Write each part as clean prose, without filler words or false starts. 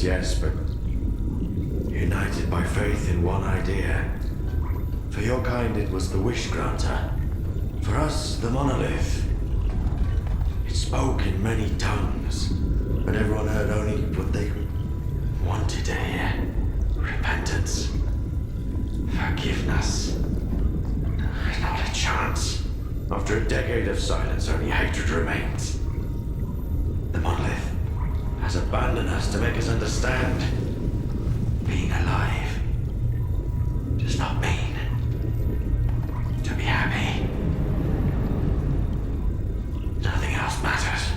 Yes, but united by faith in one idea. For your kind, it was the wish granter. For us, the monolith. It spoke in many tongues, but everyone heard only what they wanted to hear. Repentance. Forgiveness. Not a chance. After a decade of silence, only hatred remains. The monolith has abandoned us to make us understand. Being alive does not mean to be happy. Nothing else matters.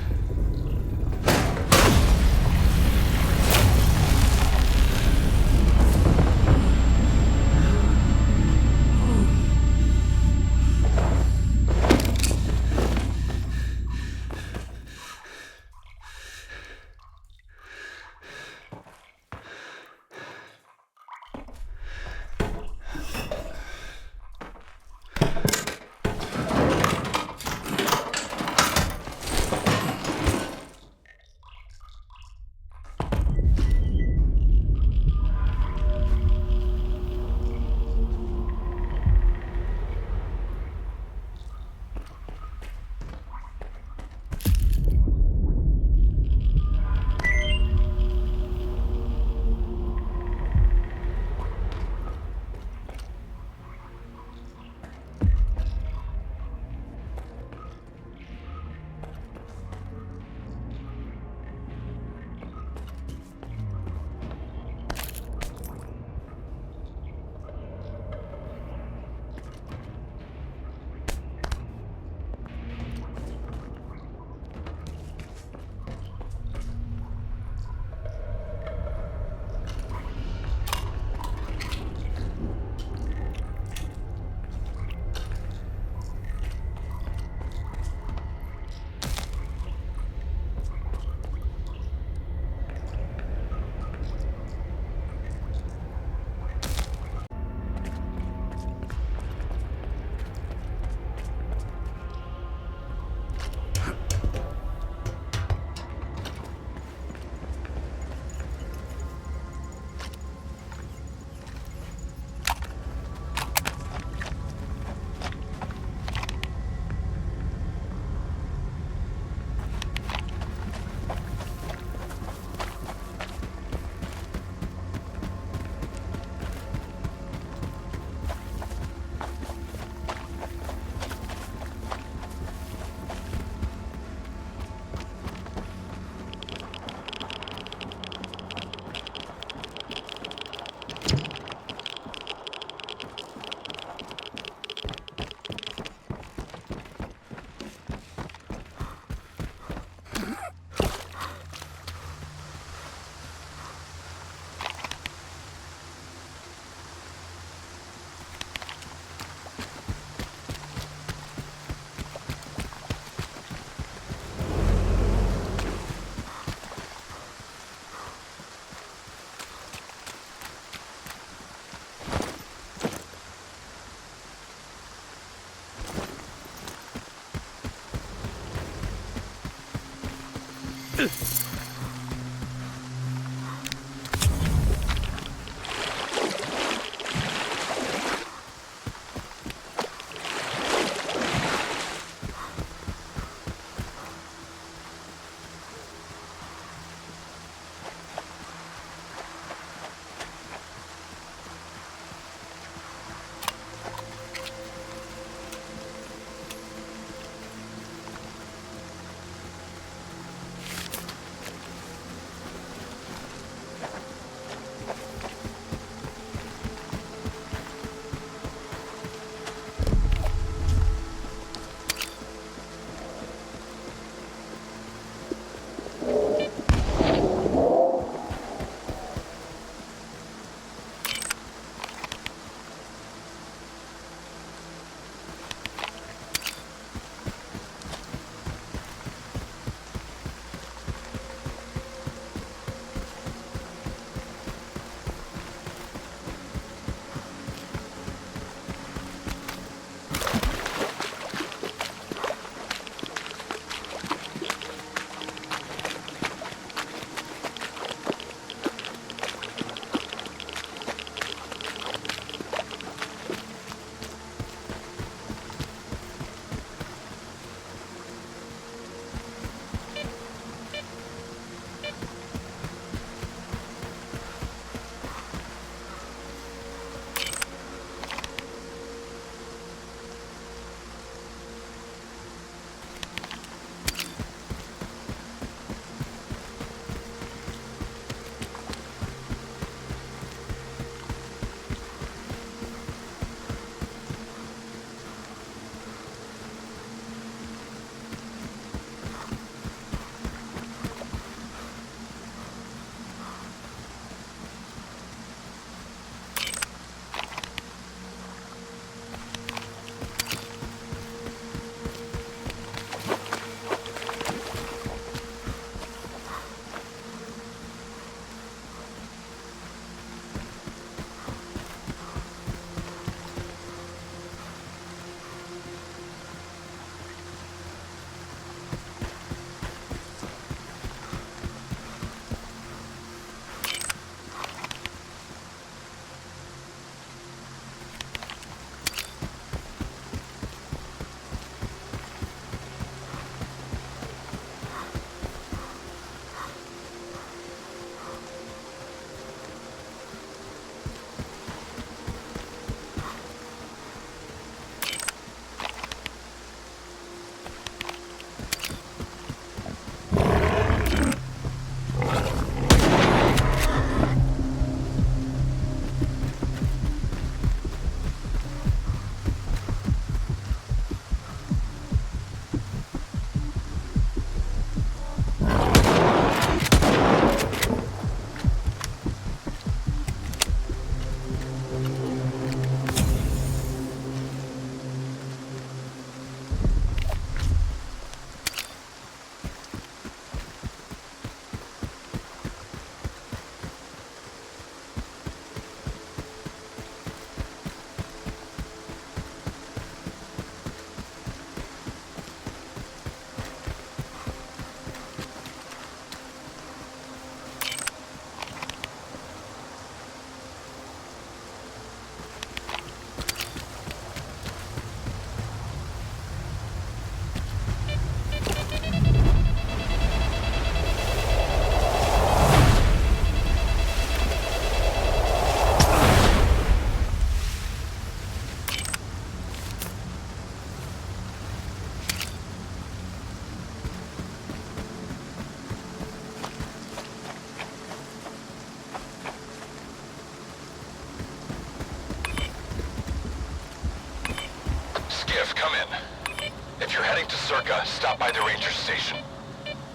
Come in. If you're heading to Turkce, stop by the ranger station.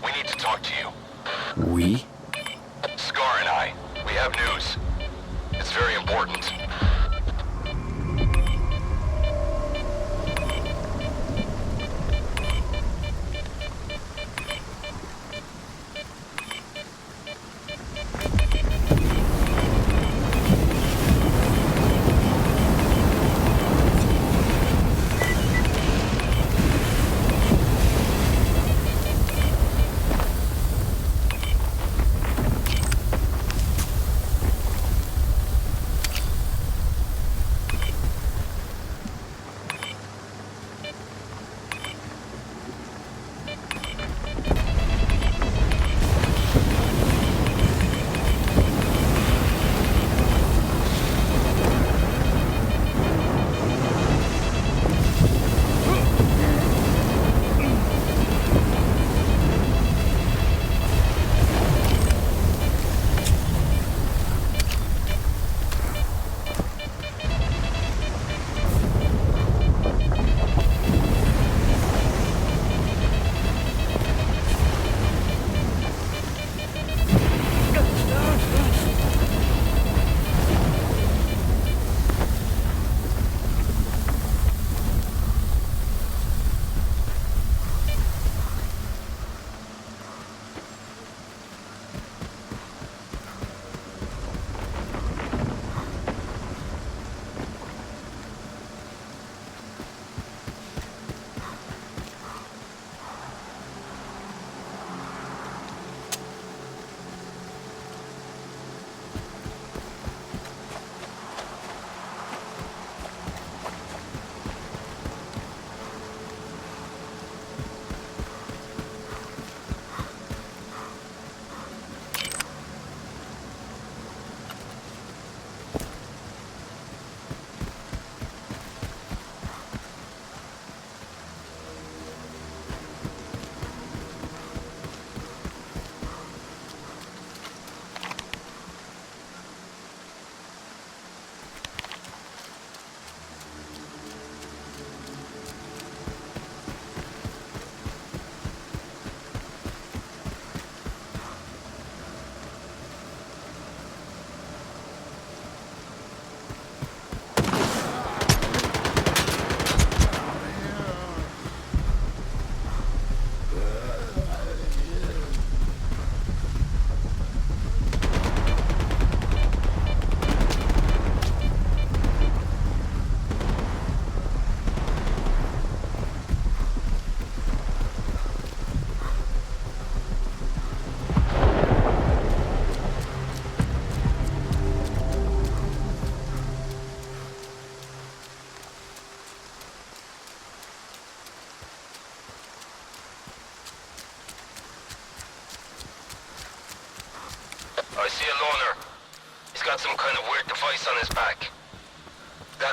We need to talk to you. We? S.T.A.L.K.E.R and I. We have news. It's very important.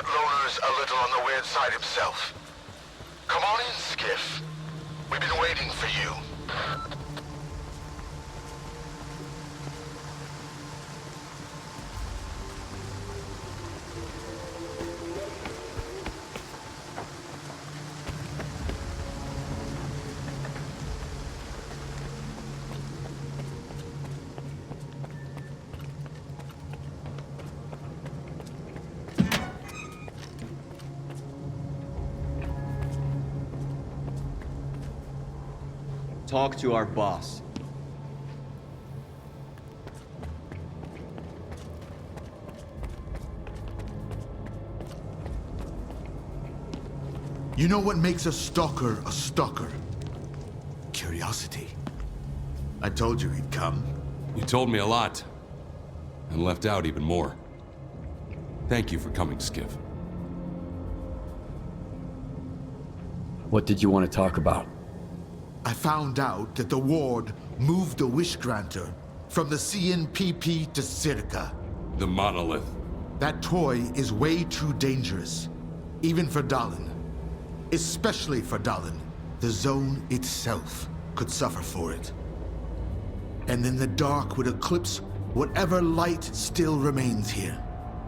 that loner's a little on the weird side himself. Come on in, Skiff. We've been waiting for you. Talk to our boss. You know what makes a stalker a stalker? Curiosity. I told you he'd come. You told me a lot, and left out even more. Thank you for coming, Skiff. What did you want to talk about? I found out that the Ward moved the Wish Granter from the CNPP to S.T.A.L.K.E.R. The monolith. That toy is way too dangerous, even for Dallin. Especially for Dallin. The zone itself could suffer for it. And then the dark would eclipse whatever light still remains here.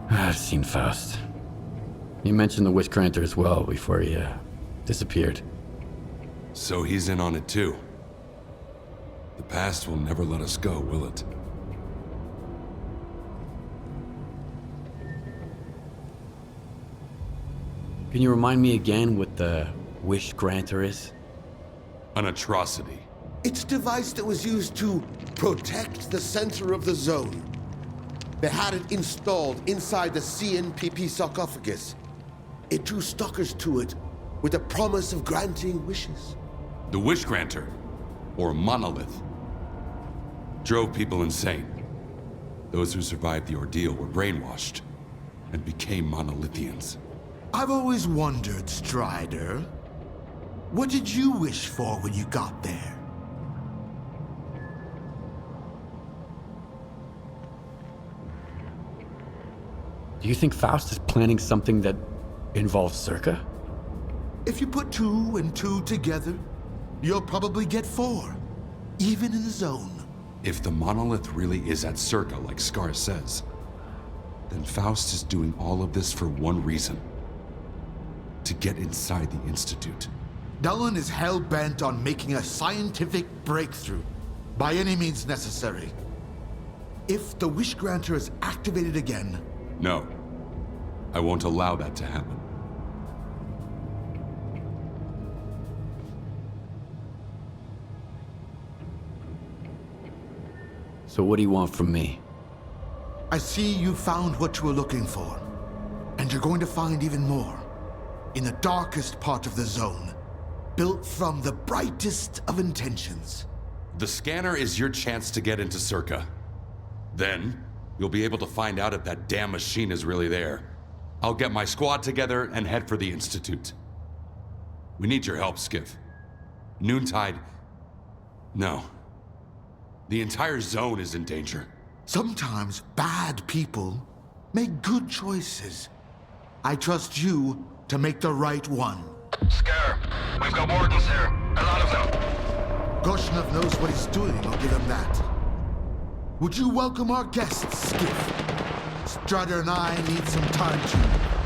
I've seen Faust. You mentioned the Wish Granter as well before he disappeared. So he's in on it too. The past will never let us go, will it? Can you remind me again what the Wish Granter is? An atrocity. It's a device that was used to protect the center of the zone. They had it installed inside the CNPP sarcophagus. It drew stalkers to it with the promise of granting wishes. The Wish Granter, or monolith, drove people insane. Those who survived the ordeal were brainwashed and became monolithians. I've always wondered, Strider. What did you wish for when you got there? Do you think Faust is planning something that involves S.T.A.L.K.E.R? If you put 2 and 2 together, you'll probably get 4, even in the zone. If the monolith really is at S.T.A.L.K.E.R like S.T.A.R says, then Faust is doing all of this for one reason. To get inside the Institute. Dallin is hell-bent on making a scientific breakthrough, by any means necessary. If the Wish Granter is activated again... No. I won't allow that to happen. So what do you want from me? I see you found what you were looking for. And you're going to find even more. In the darkest part of the zone. Built from the brightest of intentions. The scanner is your chance to get into S.T.A.L.K.E.R. Then, you'll be able to find out if that damn machine is really there. I'll get my squad together and head for the Institute. We need your help, Skiff. Noontide... No. The entire zone is in danger. Sometimes bad people make good choices. I trust you to make the right one. S.T.A.L.K.E.R, we've got wardens here. A lot of them. Goshnov knows what he's doing, I'll give him that. Would you welcome our guests, Skiff? Strider and I need some time to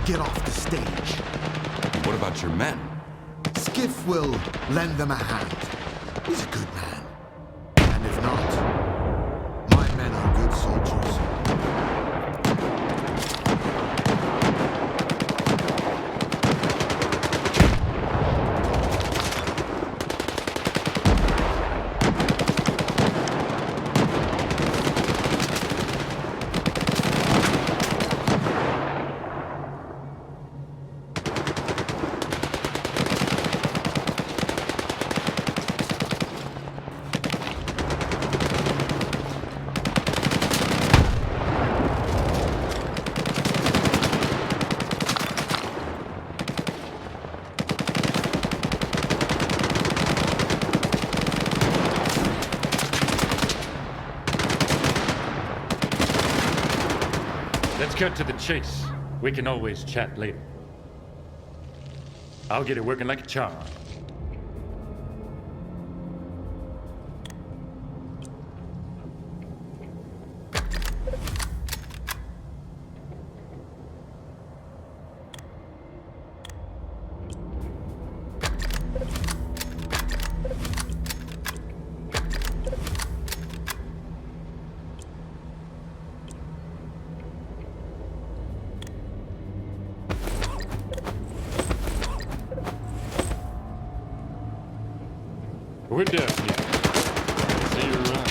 get off the stage. What about your men? Skiff will lend them a hand. He's a good man. And if not, my men are good soldiers. Let's cut to the chase. We can always chat later. I'll get it working like a charm. We're done here. See you around.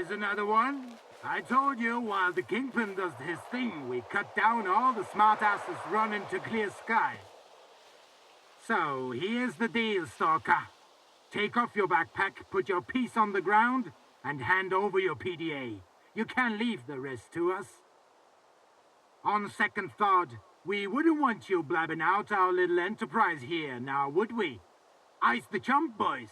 Here's another one. I told you while the Kingpin does his thing, we cut down all the smartasses running to clear sky. So, here's the deal, Stalker. Take off your backpack, put your piece on the ground, and hand over your PDA. You can leave the rest to us. On second thought, we wouldn't want you blabbing out our little enterprise here, now would we? Ice the chump, boys.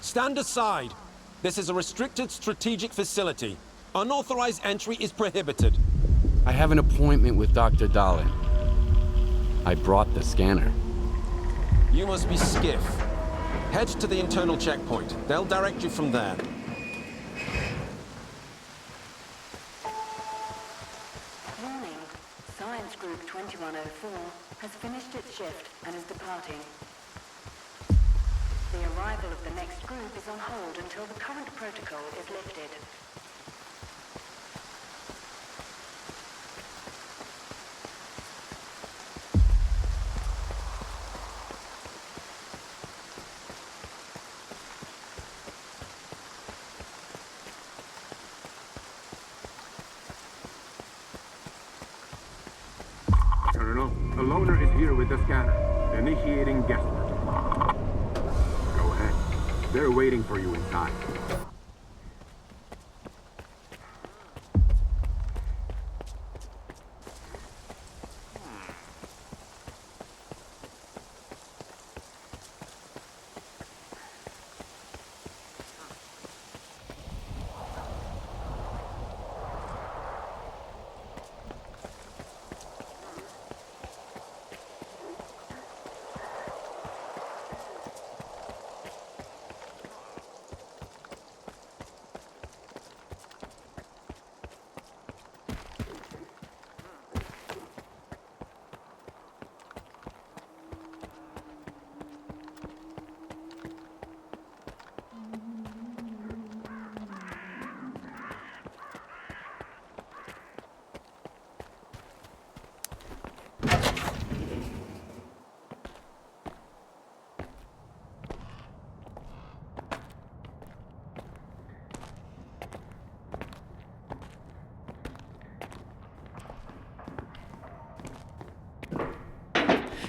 Stand aside. This is a restricted strategic facility. Unauthorized entry is prohibited. I have an appointment with Dr. Dahlin. I brought the scanner. You must be Skiff. Head to the internal checkpoint. They'll direct you from there. Warning. Science Group 2104 has finished its shift and is departing. The arrival of the next group is on hold until the current protocol is lifted. Colonel, the loner is here with the scanner. Initiating guesswork. Go ahead. They're waiting for you inside.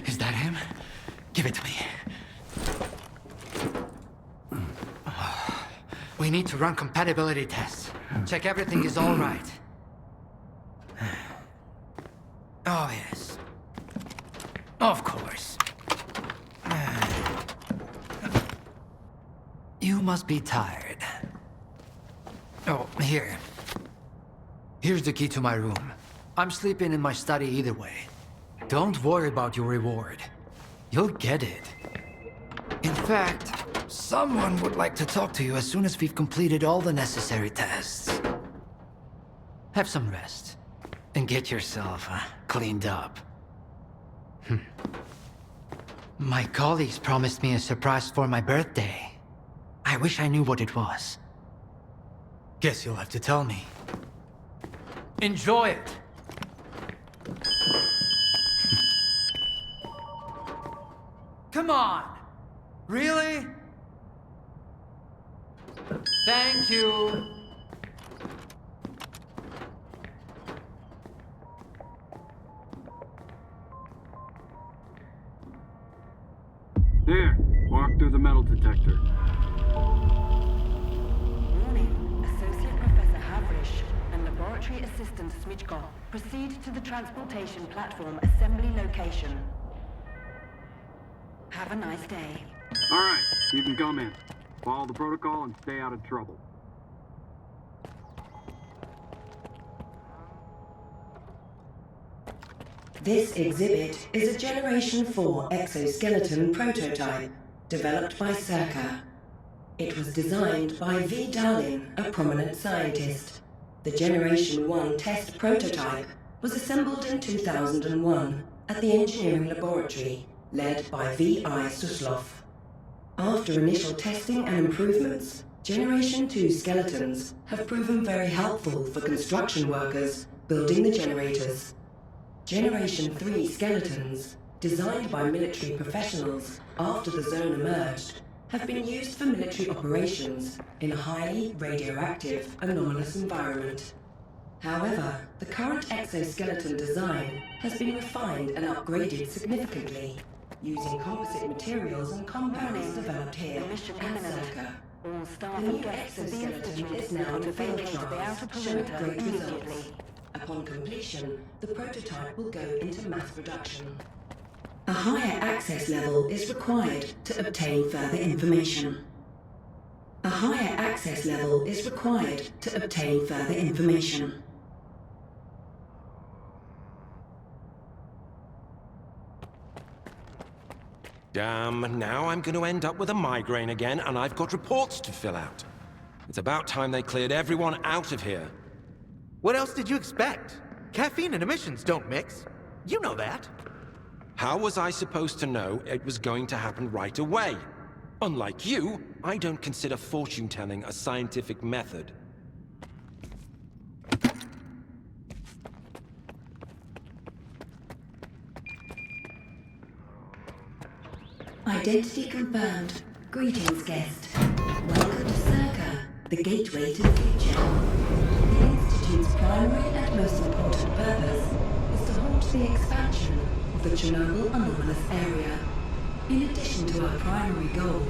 Is that him? Give it to me. We need to run compatibility tests. Check everything is all right. Oh, yes. Of course. You must be tired. Oh, here. Here's the key to my room. I'm sleeping in my study either way. Don't worry about your reward. You'll get it. In fact, someone would like to talk to you as soon as we've completed all the necessary tests. Have some rest, and get yourself cleaned up. My colleagues promised me a surprise for my birthday. I wish I knew what it was. Guess you'll have to tell me. Enjoy it! Come on! Really? Thank you! There, walk through the metal detector. Warning. Associate Professor Havrish and Laboratory Assistant Smitchko proceed to the transportation platform assembly location. Have a nice day. All right, you can come in. Follow the protocol and stay out of trouble. This exhibit is a Generation 4 exoskeleton prototype developed by S.T.A.L.K.E.R. It was designed by V. Dahlin, a prominent scientist. The Generation 1 test prototype was assembled in 2001 at the engineering laboratory led by V.I. Suslov. After initial testing and improvements, Generation 2 skeletons have proven very helpful for construction workers building the generators. Generation 3 skeletons, designed by military professionals after the zone emerged, have been used for military operations in a highly radioactive, anomalous environment. However, the current exoskeleton design has been refined and upgraded significantly, using composite materials and compounds developed here at S.T.A.L.K.E.R. All staff The and new guests of the exoskeleton Institute is now in to field vacate the outer trials, showing perimeter great immediately. results. Upon completion, the prototype will go into mass production. A higher access level is required to obtain further information. A higher access level is required to obtain further information. Damn, now I'm going to end up with a migraine again, and I've got reports to fill out. It's about time they cleared everyone out of here. What else did you expect? Caffeine and emissions don't mix. You know that. How was I supposed to know it was going to happen right away? Unlike you, I don't consider fortune-telling a scientific method. Identity confirmed. Greetings, guest. Welcome to S.T.A.L.K.E.R, the gateway to the future. The Institute's primary and most important purpose is to halt the expansion of the Chornobyl anomalous area. In addition to our primary goal,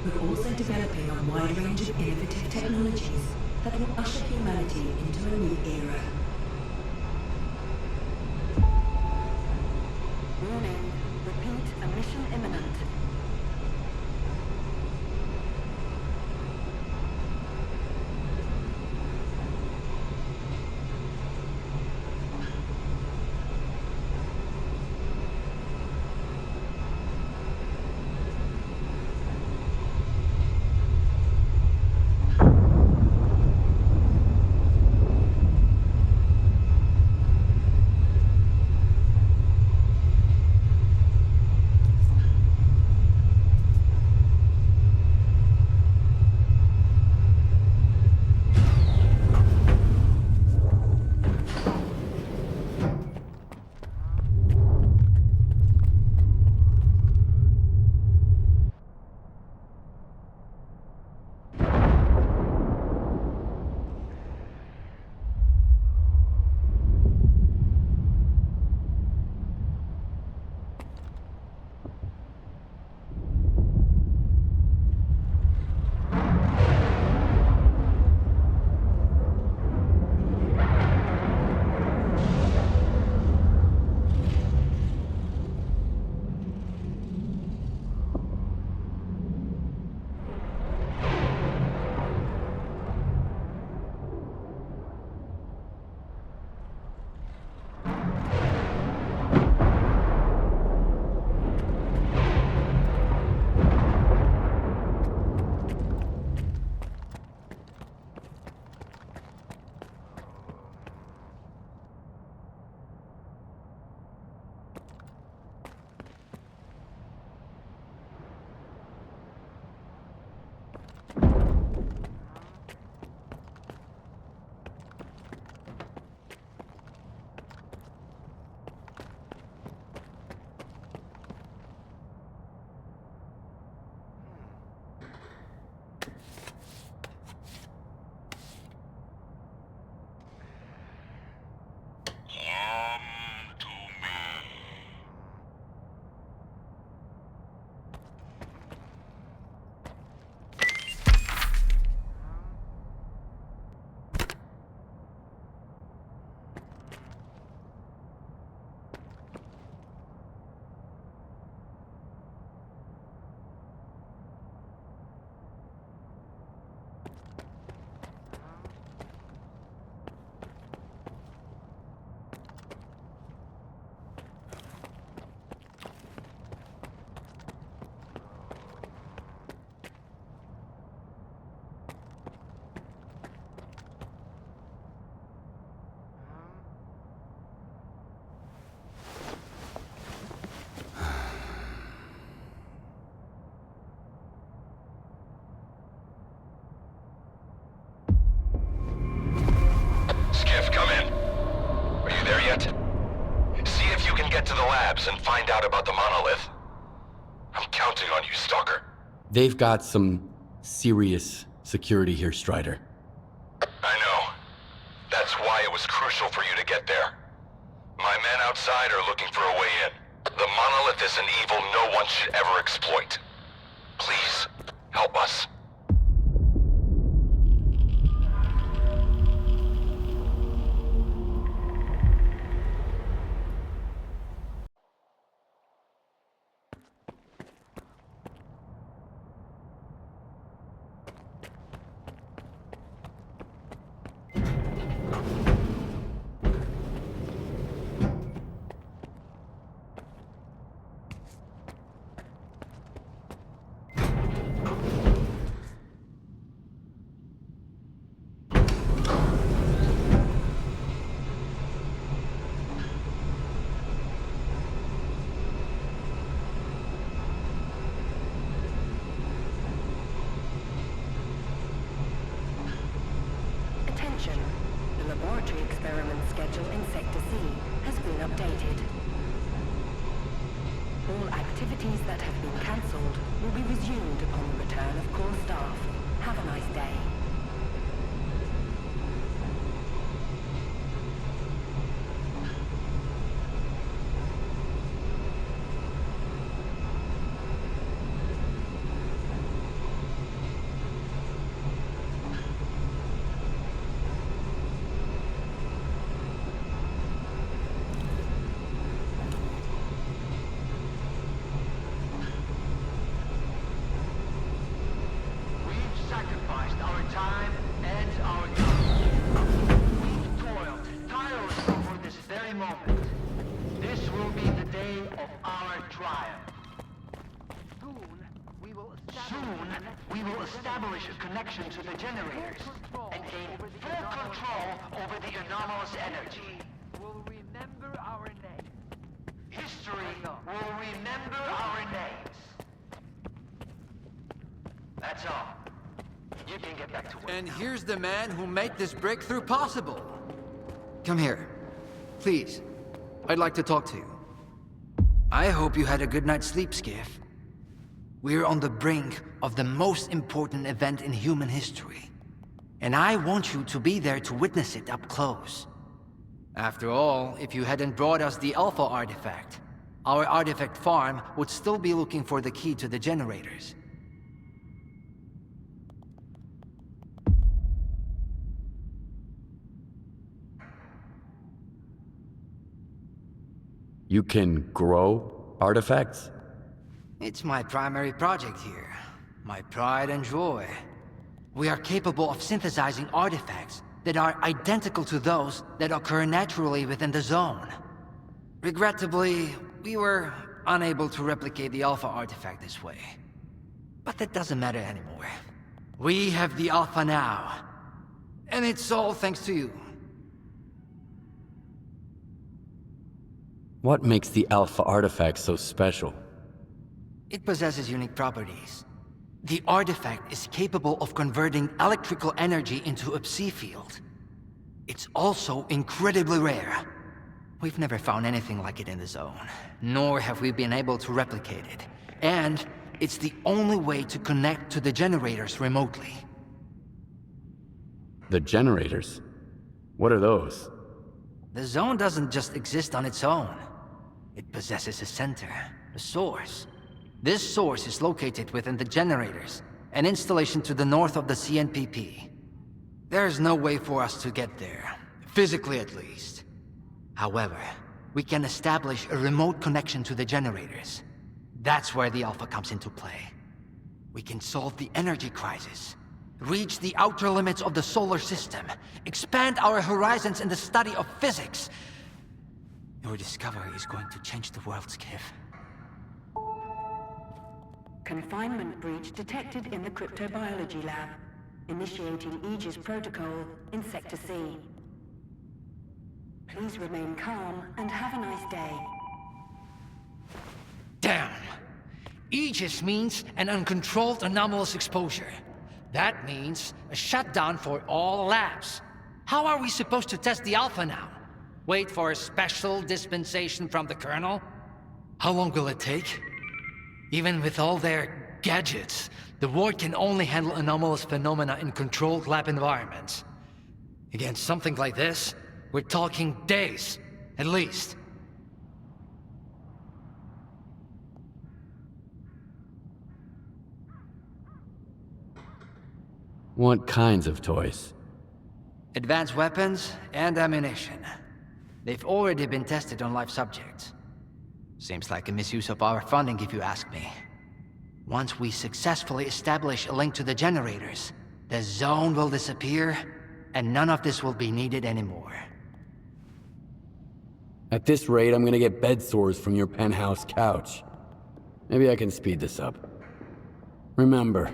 we're also developing a wide range of innovative technologies that will usher humanity into a new era. Warning. Repeat, emission imminent. and find out about the monolith. I'm counting on you, Stalker. They've got some serious security here, Strider. I know. That's why it was crucial for you to get there. My men outside are looking for a way in. The monolith is an evil no one should ever exploit. Please, help us. Sector C has been updated. All activities that have been cancelled will be resumed upon the return of core staff. Have a nice day. Establish a connection to the generators and gain full control over the anomalous energy. We'll remember our name. History will remember our names. That's all. You can get back to work. And here's the man who made this breakthrough possible. Come here. Please. I'd like to talk to you. I hope you had a good night's sleep, Skiff. We're on the brink of the most important event in human history. And I want you to be there to witness it up close. After all, if you hadn't brought us the Alpha artifact, our artifact farm would still be looking for the key to the generators. You can grow artifacts? It's my primary project here. My pride and joy. We are capable of synthesizing artifacts that are identical to those that occur naturally within the zone. Regrettably, we were unable to replicate the Alpha artifact this way. But that doesn't matter anymore. We have the Alpha now. And it's all thanks to you. What makes the Alpha artifact so special? It possesses unique properties. The artifact is capable of converting electrical energy into a psi field. It's also incredibly rare. We've never found anything like it in the zone, nor have we been able to replicate it. And it's the only way to connect to the generators remotely. The generators? What are those? The zone doesn't just exist on its own. It possesses a center, a source. This source is located within the generators, an installation to the north of the CNPP. There's no way for us to get there, physically at least. However, we can establish a remote connection to the generators. That's where the Alpha comes into play. We can solve the energy crisis, reach the outer limits of the solar system, expand our horizons in the study of physics. Your discovery is going to change the world, Skiff. Confinement breach detected in the cryptobiology lab. Initiating Aegis protocol in Sector C. Please remain calm and have a nice day. Damn! Aegis means an uncontrolled anomalous exposure. That means a shutdown for all labs. How are we supposed to test the Alpha now? Wait for a special dispensation from the Colonel? How long will it take? Even with all their gadgets, the Ward can only handle anomalous phenomena in controlled lab environments. Against something like this, we're talking days, at least. What kinds of toys? Advanced weapons and ammunition. They've already been tested on live subjects. Seems like a misuse of our funding, if you ask me. Once we successfully establish a link to the generators, the zone will disappear, and none of this will be needed anymore. At this rate, I'm gonna get bed sores from your penthouse couch. Maybe I can speed this up. Remember,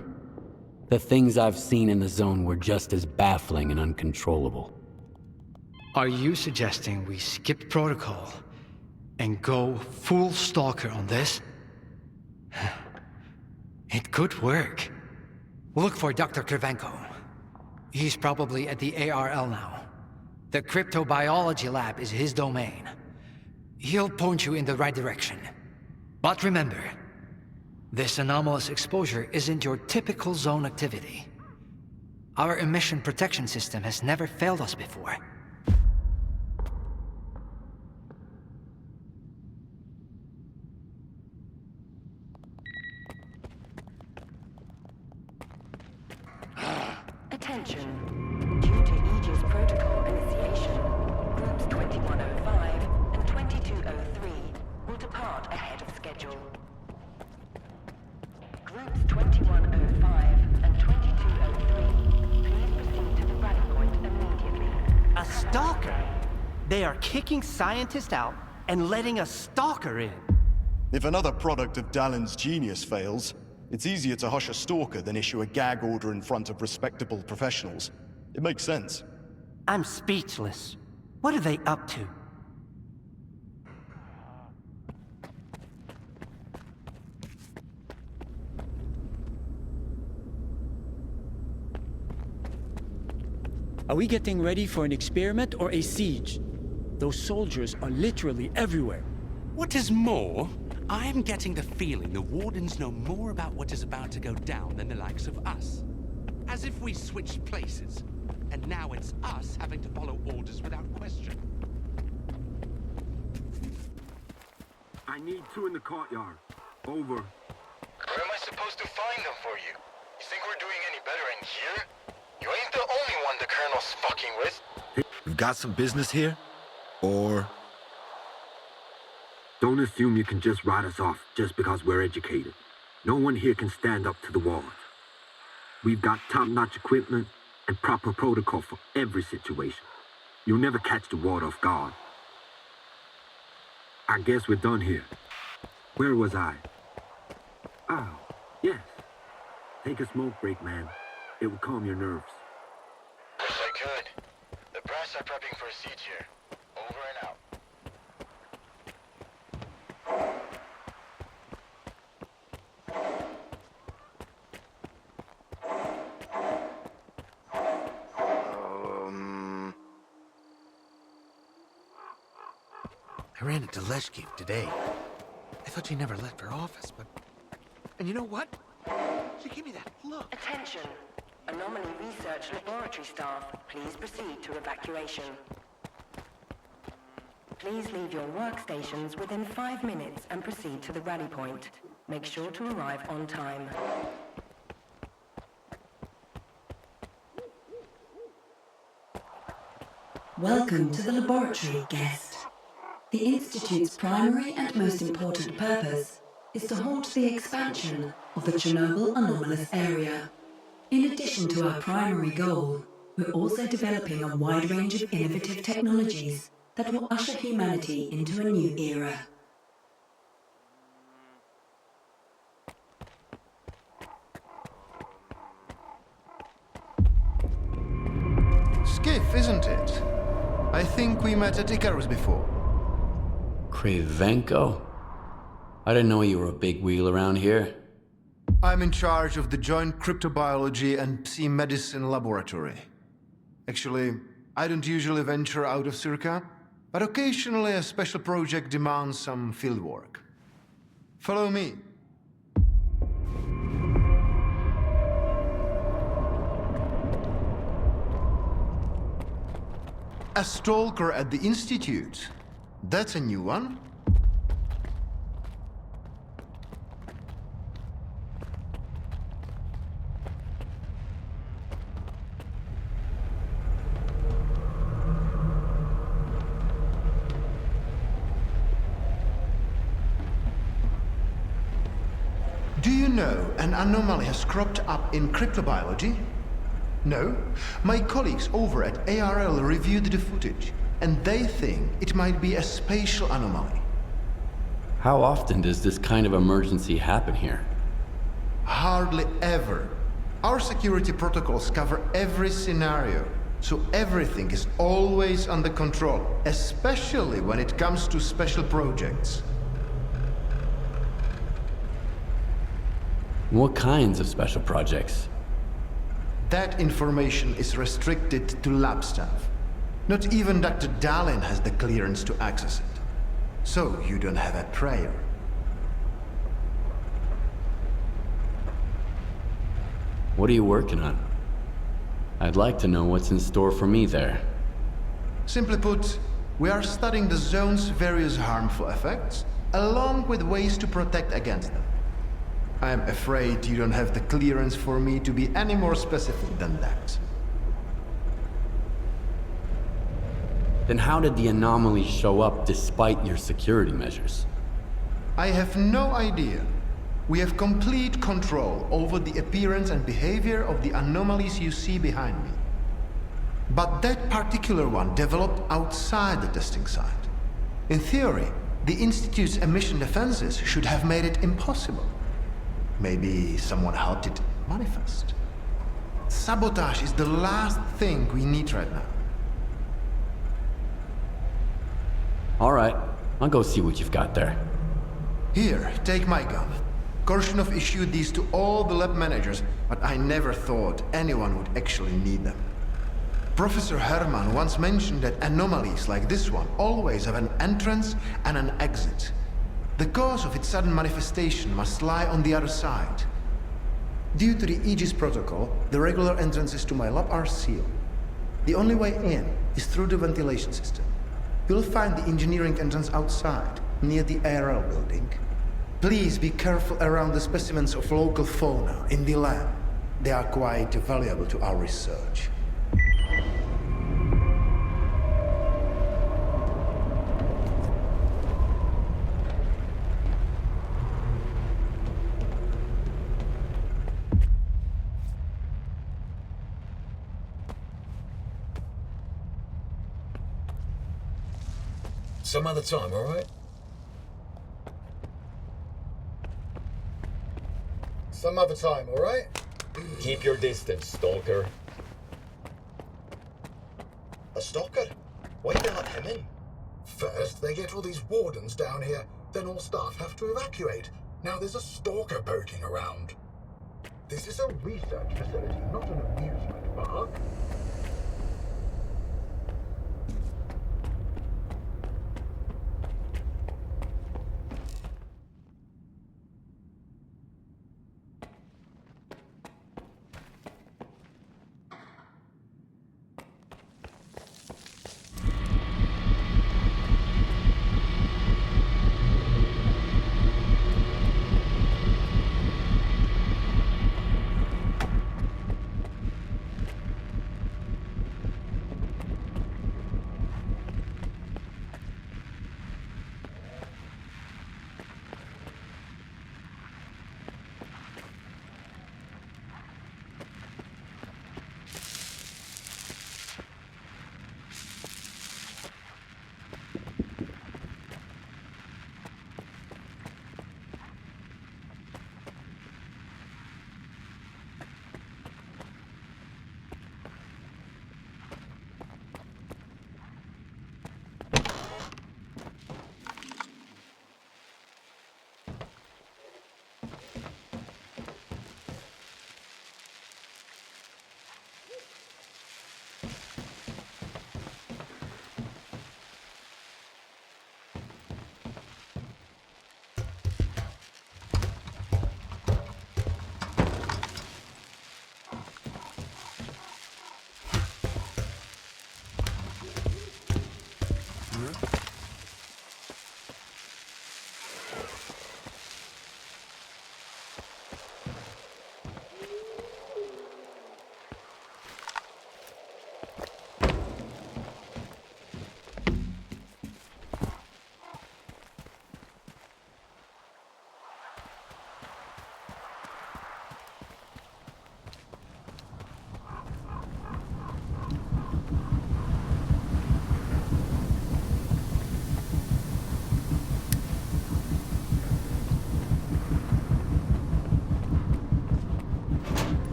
the things I've seen in the zone were just as baffling and uncontrollable. Are you suggesting we skip protocol and go full Stalker on this? It could work. Look for Dr. Kravchenko. He's probably at the ARL now. The cryptobiology lab is his domain. He'll point you in the right direction. But remember, this anomalous exposure isn't your typical zone activity. Our emission protection system has never failed us before. Attention. Due to Aegis protocol initiation, groups 2105 and 2203 will depart ahead of schedule. Groups 2105 and 2203, please proceed to the rally point immediately. A stalker? They are kicking scientists out and letting a stalker in. If another product of Dallin's genius fails, it's easier to hush a stalker than issue a gag order in front of respectable professionals. It makes sense. I'm speechless. What are they up to? Are we getting ready for an experiment or a siege? Those soldiers are literally everywhere. What is more, I am getting the feeling the Wardens know more about what is about to go down than the likes of us. As if we switched places, and now it's us having to follow orders without question. I need two in the courtyard. Over. Where am I supposed to find them for you? You think we're doing any better in here? You ain't the only one the Colonel's fucking with. We've got some business here? Or... Don't assume you can just write us off just because we're educated. No one here can stand up to the ward. We've got top-notch equipment and proper protocol for every situation. You'll never catch the ward off guard. I guess we're done here. Where was I? Oh, yes. Take a smoke break, man. It will calm your nerves. Wish I could. The brass are prepping for a siege here. Over and out. I ran into Leshkev today. I thought she never left her office, but... And you know what? She gave me that look. Attention. Anomaly Research Laboratory staff, please proceed to evacuation. Please leave your workstations within 5 minutes and proceed to the rally point. Make sure to arrive on time. Welcome to the laboratory, guest. The Institute's primary and most important purpose is to halt the expansion of the Chernobyl anomalous area. In addition to our primary goal, we're also developing a wide range of innovative technologies that will usher humanity into a new era. Skiff, isn't it? I think we met at Icarus before. Cravenko? I didn't know you were a big wheel around here. I'm in charge of the Joint Cryptobiology and Psi-Medicine Laboratory. Actually, I don't usually venture out of Turkce, but occasionally a special project demands some fieldwork. Follow me. A Stalker at the Institute. That's a new one. Do you know an anomaly has cropped up in cryptobiology? No? My colleagues over at ARL reviewed the footage, and they think it might be a spatial anomaly. How often does this kind of emergency happen here? Hardly ever. Our security protocols cover every scenario, so everything is always under control, especially when it comes to special projects. What kinds of special projects? That information is restricted to lab staff. Not even Dr. Dallin has the clearance to access it. So you don't have a prayer. What are you working on? I'd like to know what's in store for me there. Simply put, we are studying the zone's various harmful effects, along with ways to protect against them. I am afraid you don't have the clearance for me to be any more specific than that. Then how did the anomalies show up despite your security measures? I have no idea. We have complete control over the appearance and behavior of the anomalies you see behind me. But that particular one developed outside the testing site. In theory, the Institute's emission defenses should have made it impossible. Maybe someone helped it manifest. Sabotage is the last thing we need right now. All right, I'll go see what you've got there. Here, take my gun. Korshunov issued these to all the lab managers, but I never thought anyone would actually need them. Professor Herman once mentioned that anomalies like this one always have an entrance and an exit. The cause of its sudden manifestation must lie on the other side. Due to the Aegis protocol, the regular entrances to my lab are sealed. The only way in is through the ventilation system. You'll find the engineering entrance outside, near the ARL building. Please be careful around the specimens of local fauna in the lab. They are quite valuable to our research. Some other time, all right? Some other time, all right? Keep your distance, Stalker. A stalker? Why they let him in? First, they get all these wardens down here, then all staff have to evacuate. Now there's a stalker poking around. This is a research facility, not an amusement park.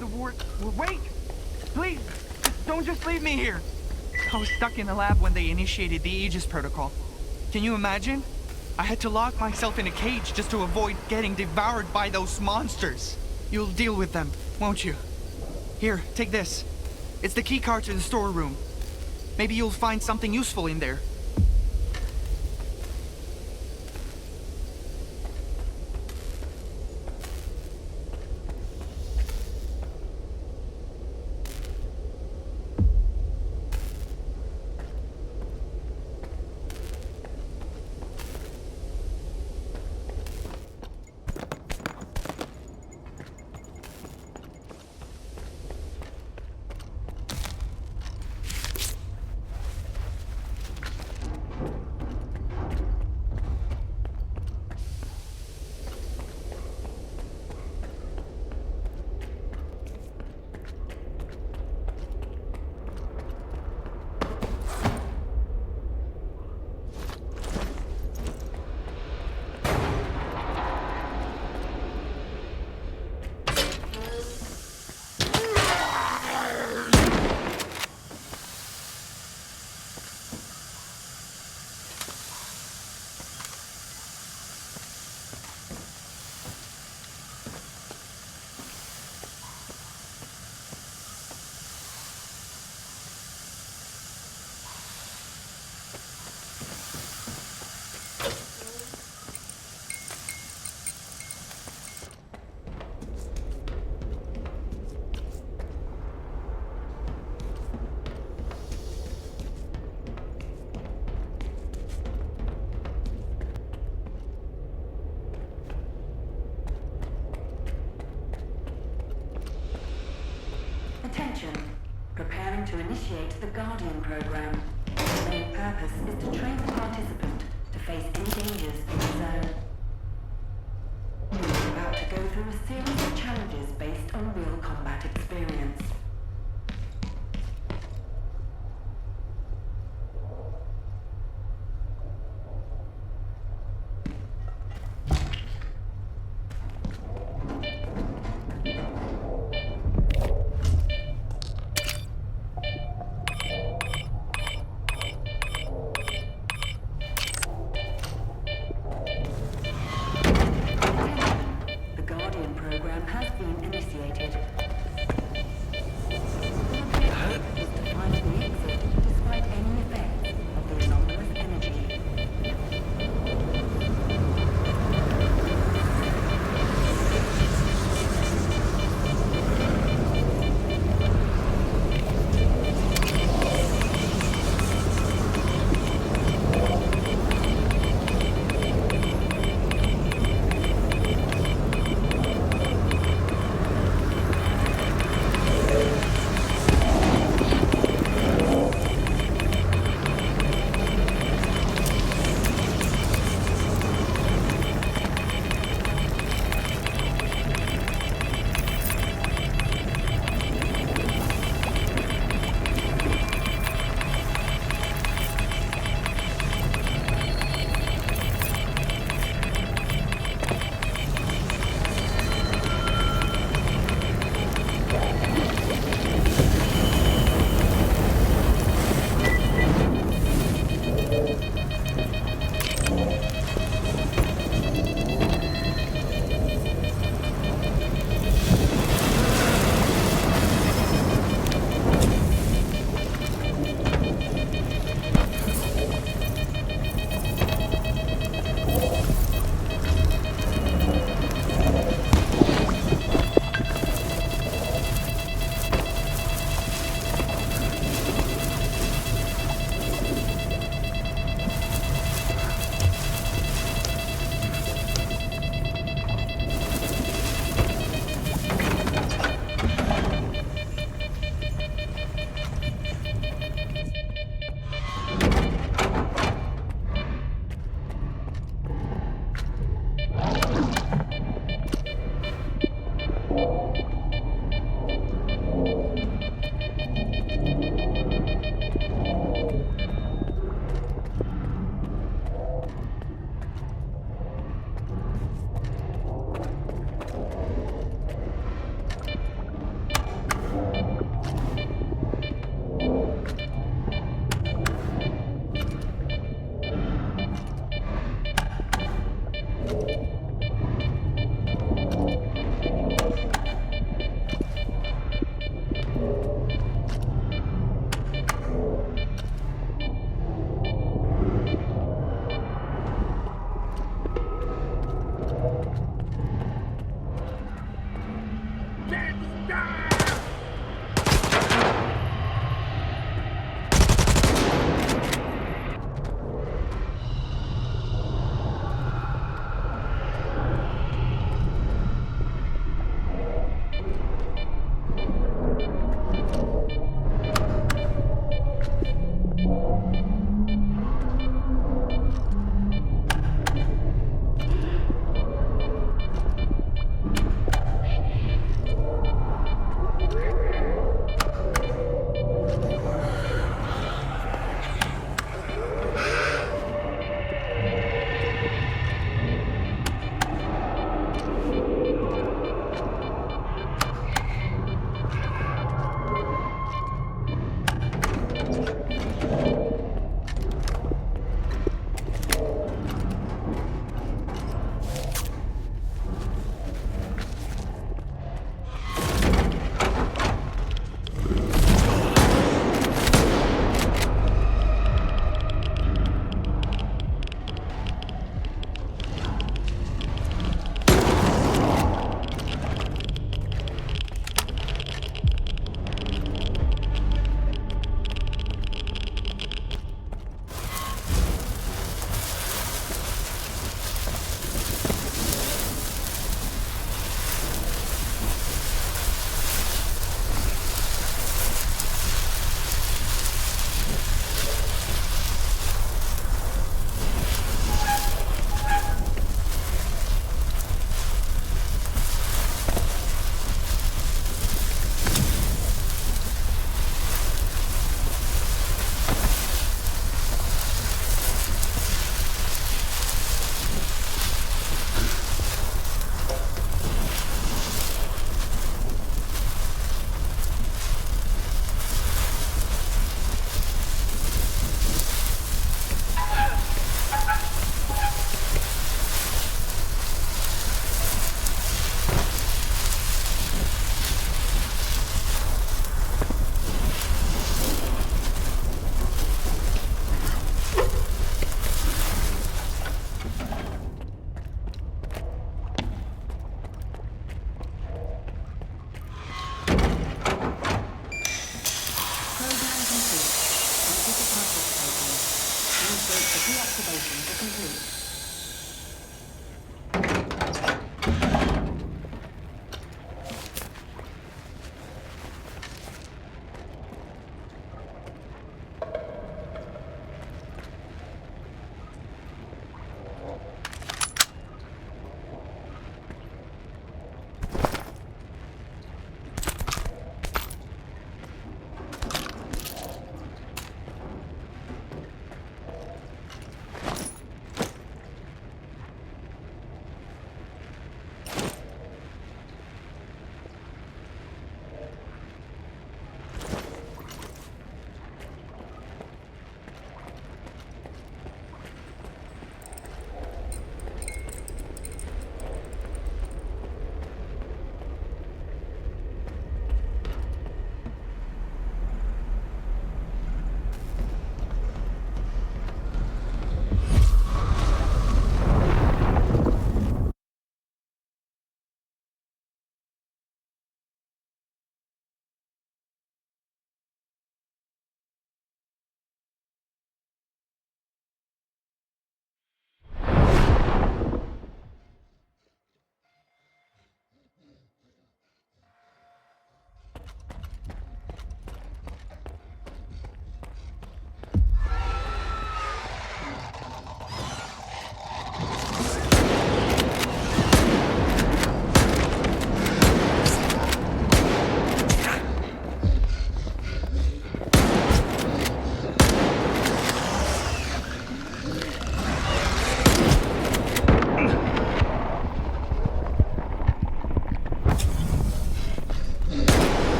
the ward. Wait! Please! Don't just leave me here! I was stuck in the lab when they initiated the Aegis protocol. Can you imagine? I had to lock myself in a cage just to avoid getting devoured by those monsters. You'll deal with them, won't you? Here, take this. It's the key card to the storeroom. Maybe you'll find something useful in there. Attention. Preparing to initiate the Guardian program. The main purpose is to train the participant to face any dangers in the zone. You're about to go through a series of challenges based on real combat experience.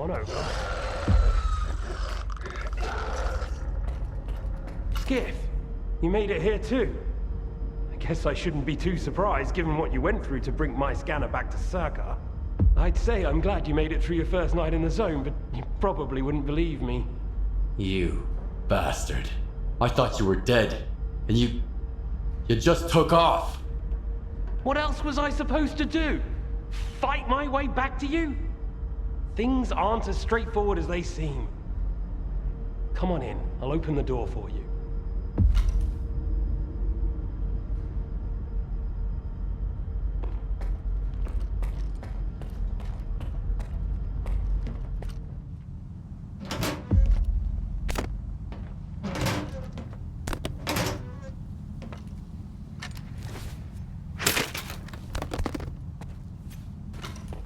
on over. Skiff, you made it here too. I guess I shouldn't be too surprised given what you went through to bring my scanner back to S.T.A.L.K.E.R. I'd say I'm glad you made it through your first night in the zone, but you probably wouldn't believe me. You bastard. I thought you were dead, and you just took off. What else was I supposed to do? Fight my way back to you? Things aren't as straightforward as they seem. Come on in, I'll open the door for you.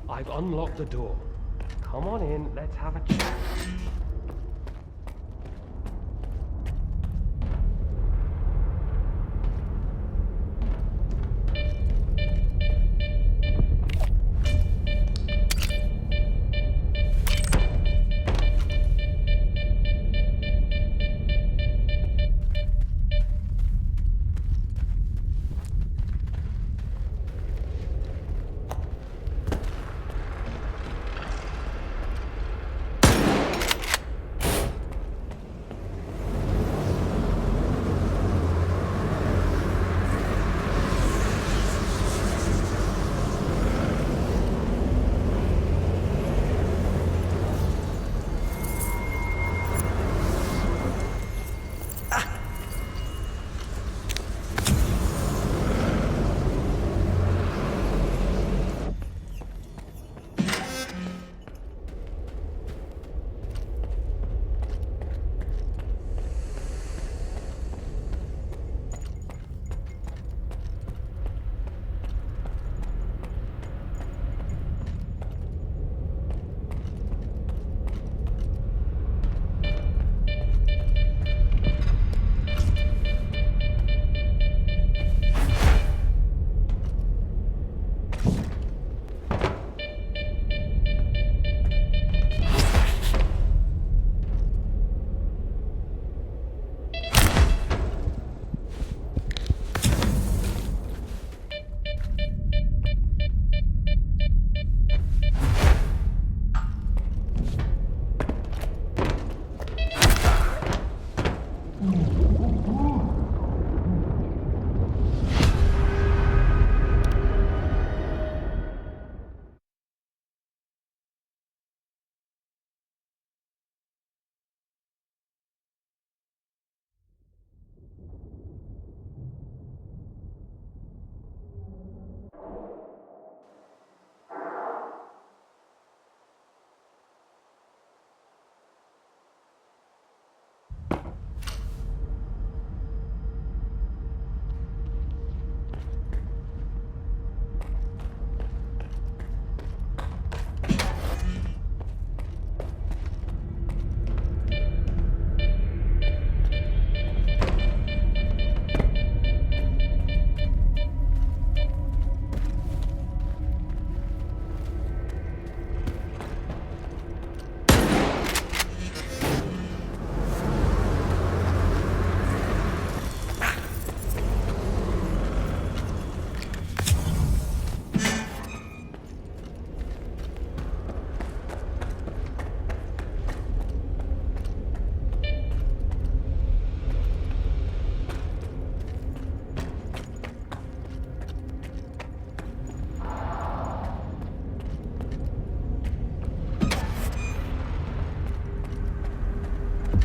I've unlocked the door. Come on in, let's have a chat.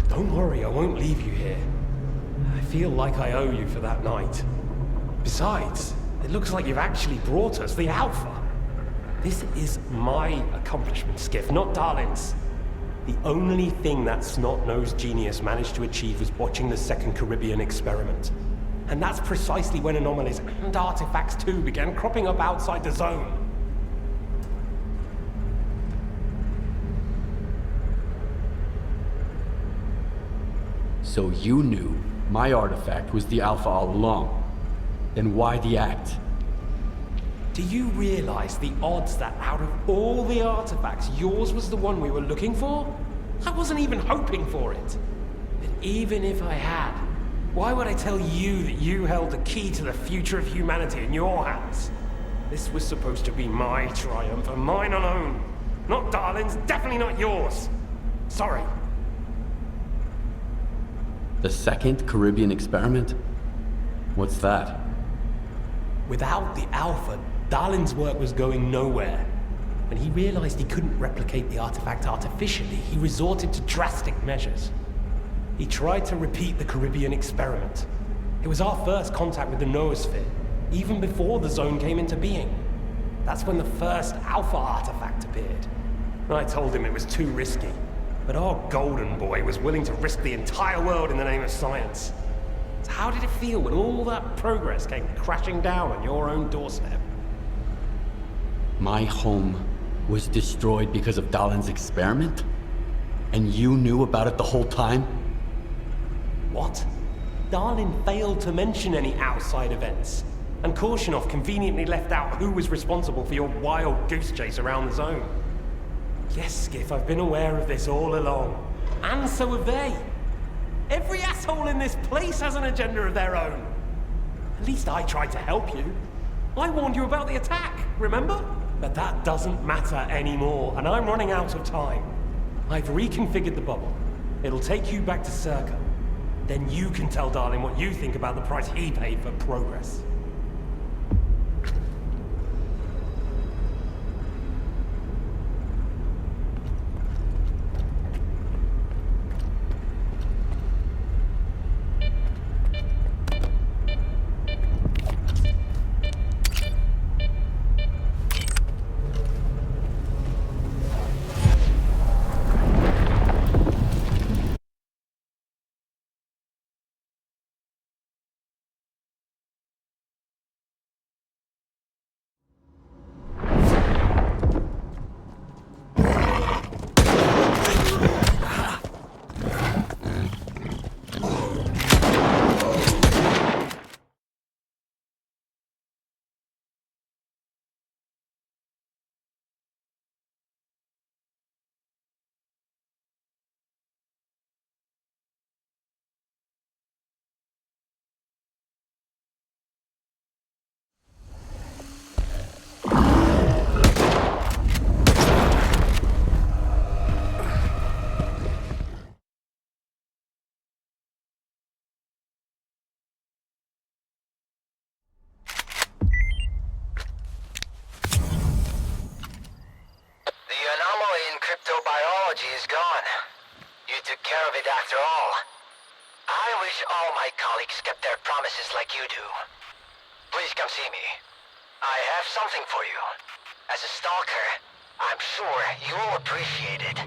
Don't worry, I won't leave you here. I feel like I owe you for that night. Besides, it looks like you've actually brought us the Alpha. This is my accomplishment, Skiff, not Darlin's. The only thing that snot-nosed genius managed to achieve was watching the Second Caribbean experiment. And that's precisely when anomalies and artifacts too began cropping up outside the zone. So you knew my artifact was the Alpha all along. Then why the act? Do you realize the odds that out of all the artifacts, yours was the one we were looking for? I wasn't even hoping for it. But even if I had, why would I tell you that you held the key to the future of humanity in your hands? This was supposed to be my triumph, and mine alone. Not Darlin's, definitely not yours. Sorry. The second Caribbean experiment? What's that? Without the Alpha, Darlin's work was going nowhere. When he realized he couldn't replicate the artifact artificially, he resorted to drastic measures. He tried to repeat the Caribbean experiment. It was our first contact with the noosphere, even before the zone came into being. That's when the first Alpha artifact appeared. I told him it was too risky, but our golden boy was willing to risk the entire world in the name of science. So how did it feel when all that progress came crashing down on your own doorstep? My home was destroyed because of Dalin's experiment? And you knew about it the whole time? What? Darlin failed to mention any outside events, and Korshunov conveniently left out who was responsible for your wild goose chase around the zone. Yes, Skiff, I've been aware of this all along. And so have they. Every asshole in this place has an agenda of their own. At least I tried to help you. I warned you about the attack, remember? But that doesn't matter anymore, and I'm running out of time. I've reconfigured the bubble. It'll take you back to S.T.A.L.K.E.R. Then you can tell Darlin what you think about the price he paid for progress. Is gone. You took care of it after all. I wish all my colleagues kept their promises like you do. Please come see me. I have something for you. As a stalker, I'm sure you'll appreciate it.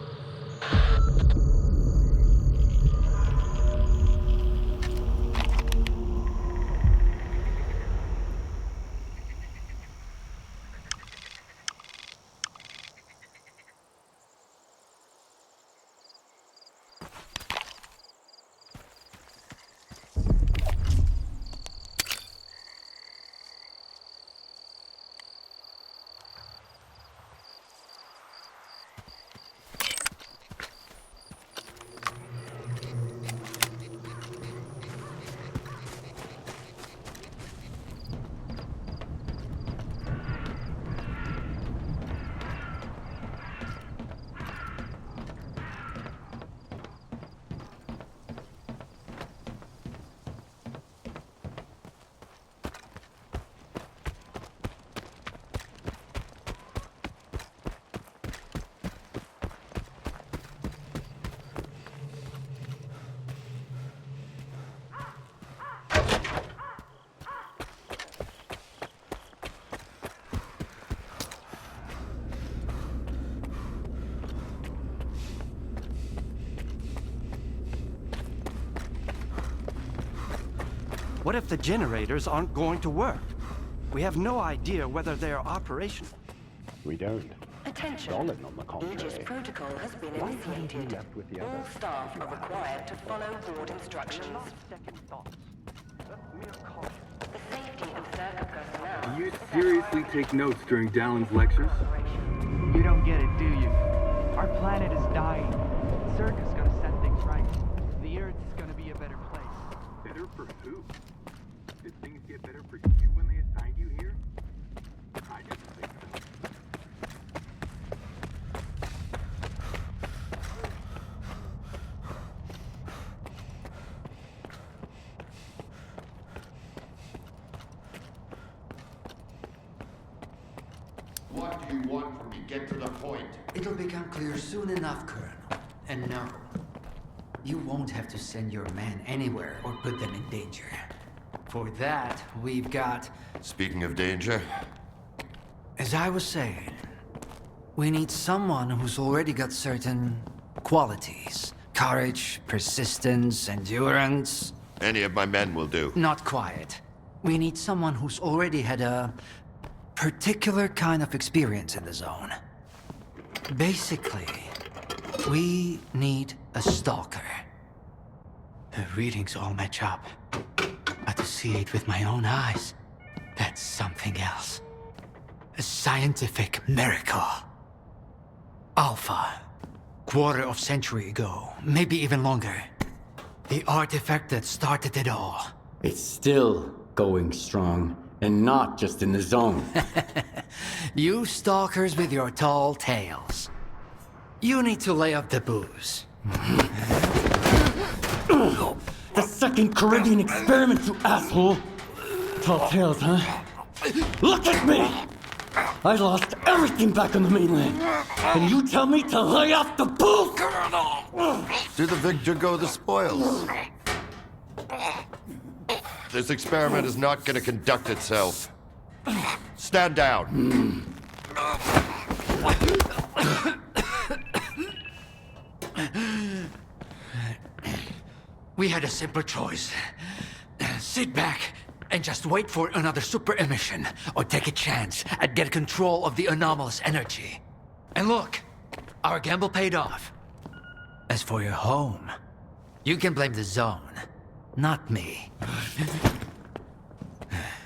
What if the generators aren't going to work? We have no idea whether they are operational. We don't. Attention. Stalin, on the contrary. Aegis protocol has been initiated. All staff are required to follow board instructions. The safety of S.T.A.L.K.E.R personnel you seriously take notes during Dallin's lectures? You don't get it, do you? Our planet is dying. S.T.A.L.K.E.R's gonna set things right. The Earth is gonna be a better place. Better for who? Did things get better for you when they assigned you here? I didn't think so. What do you want from me? Get to the point. It'll become clear soon enough, Colonel. And no, you won't have to send your men anywhere or put them in danger. For that, we've got... Speaking of danger... As I was saying, we need someone who's already got certain qualities. Courage, persistence, endurance. Any of my men will do. Not quite. We need someone who's already had a particular kind of experience in the zone. Basically, we need a stalker. The readings all match up. But to see it with my own eyes, that's something else. A scientific miracle. Alpha. Quarter of century ago, maybe even longer. The artifact that started it all. It's still going strong, and not just in the zone. You stalkers with your tall tales. You need to lay off the booze. The second Caribbean experiment, you asshole! Tall tales, huh? Look at me! I lost everything back on the mainland. And you tell me to lay off the booze? To the victor go the spoils. This experiment is not going to conduct itself. Stand down. We had a simple choice. Sit back and just wait for another super emission, or take a chance at get control of the anomalous energy. And look, our gamble paid off. As for your home, you can blame the zone, not me.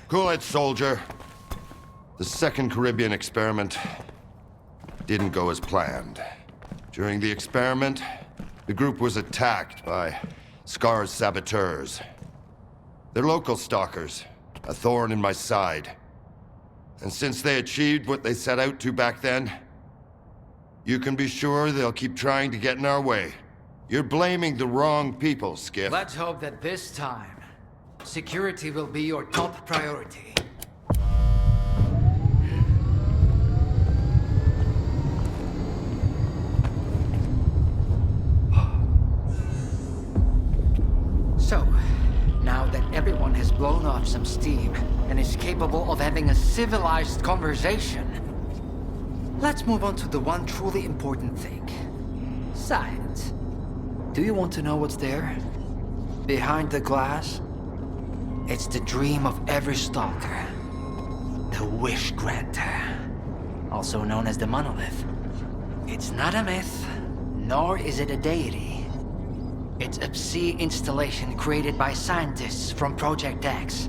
Cool it, soldier. The second Caribbean experiment didn't go as planned. During the experiment, the group was attacked by S.T.A.L.K.E.R's saboteurs. They're local stalkers, a thorn in my side. And since they achieved what they set out to back then, you can be sure they'll keep trying to get in our way. You're blaming the wrong people, Skiff. Let's hope that this time, security will be your top priority. So, now that everyone has blown off some steam and is capable of having a civilized conversation, let's move on to the one truly important thing. Science. Do you want to know what's there? Behind the glass? It's the dream of every stalker. The Wish Granter. Also known as the Monolith. It's not a myth, nor is it a deity. It's a Psi installation created by scientists from Project X.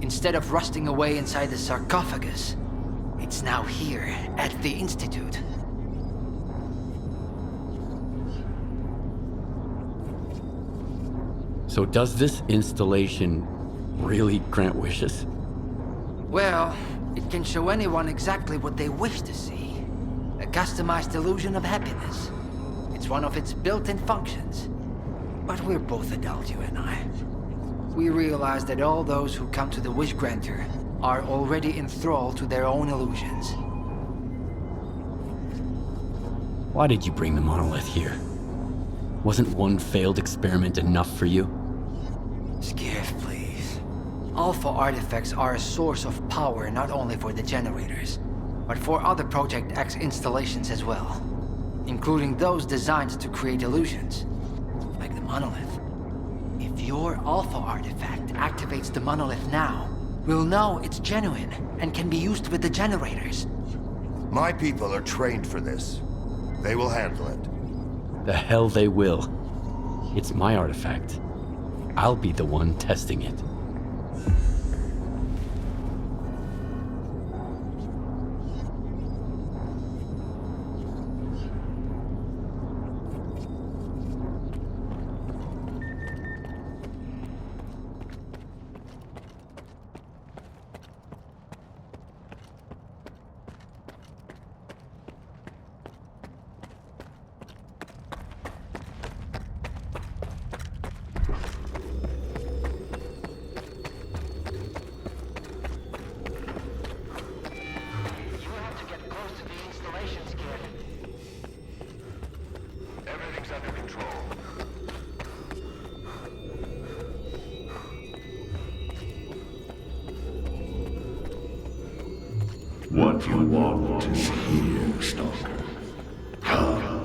Instead of rusting away inside the sarcophagus, it's now here at the Institute. So does this installation really grant wishes? Well, it can show anyone exactly what they wish to see. A customized illusion of happiness. It's one of its built-in functions. But we're both adults, you and I. We realize that all those who come to the Wish Granter are already enthralled to their own illusions. Why did you bring the monolith here? Wasn't one failed experiment enough for you? Skiff, please. Alpha artifacts are a source of power not only for the generators, but for other Project X installations as well. Including those designed to create illusions. Like the monolith. If your Alpha artifact activates the monolith now, we'll know it's genuine and can be used with the generators. My people are trained for this. They will handle it. The hell they will. It's my artifact. I'll be the one testing it. What you want is here, Stalker. Come.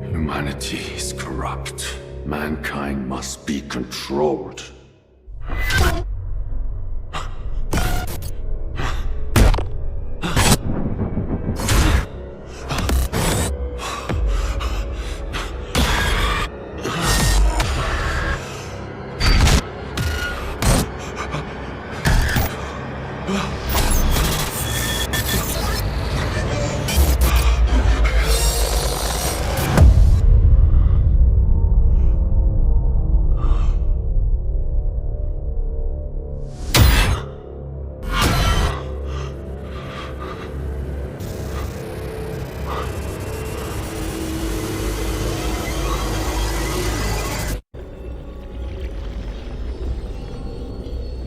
Humanity is corrupt. Mankind must be controlled.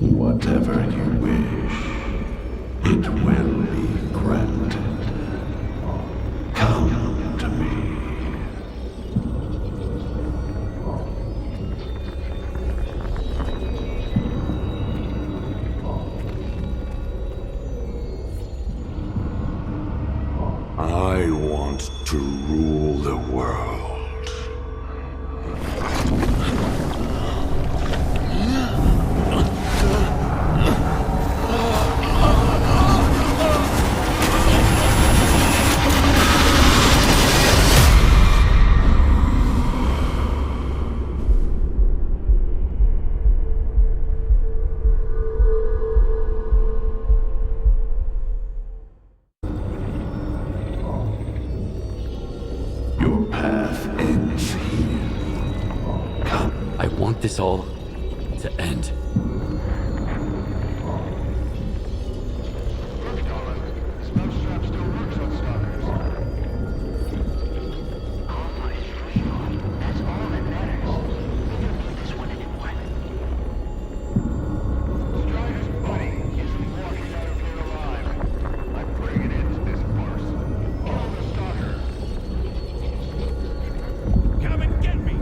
Whatever you wish, it will be granted. Come to me. I want to rule the world. Your path ends here. Come. I want this all to end. Come and get me!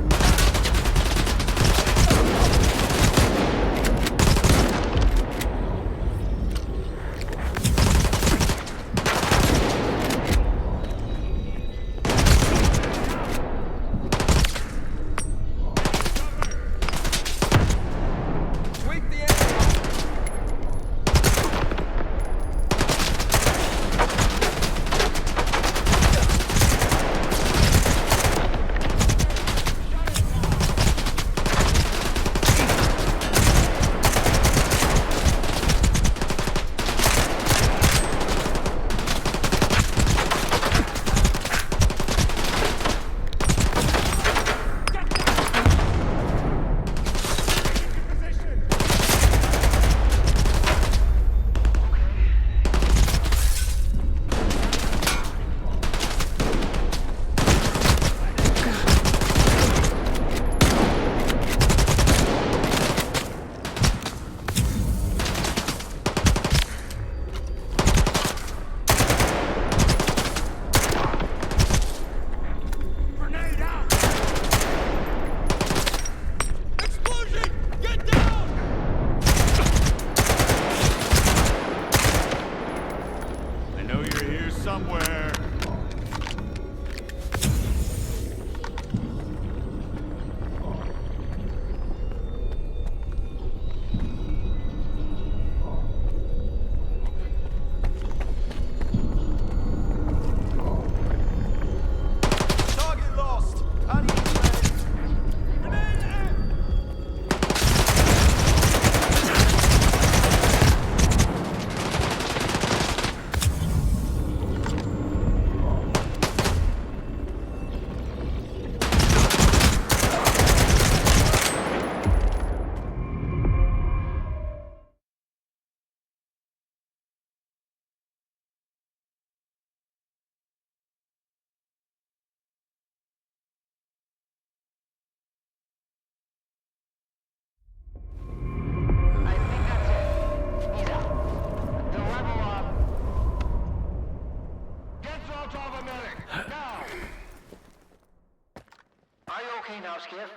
Are you okay now, Skiff?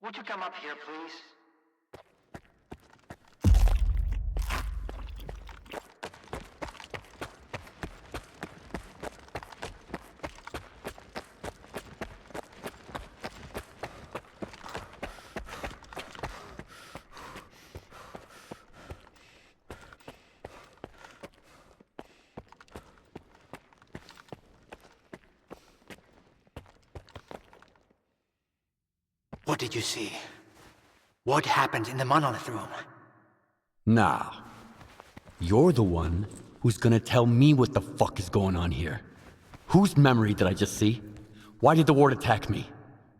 Would you come up here, please? What did you see? What happened in the monolith room? Now, you're the one who's gonna tell me what the fuck is going on here. Whose memory did I just see? Why did the ward attack me?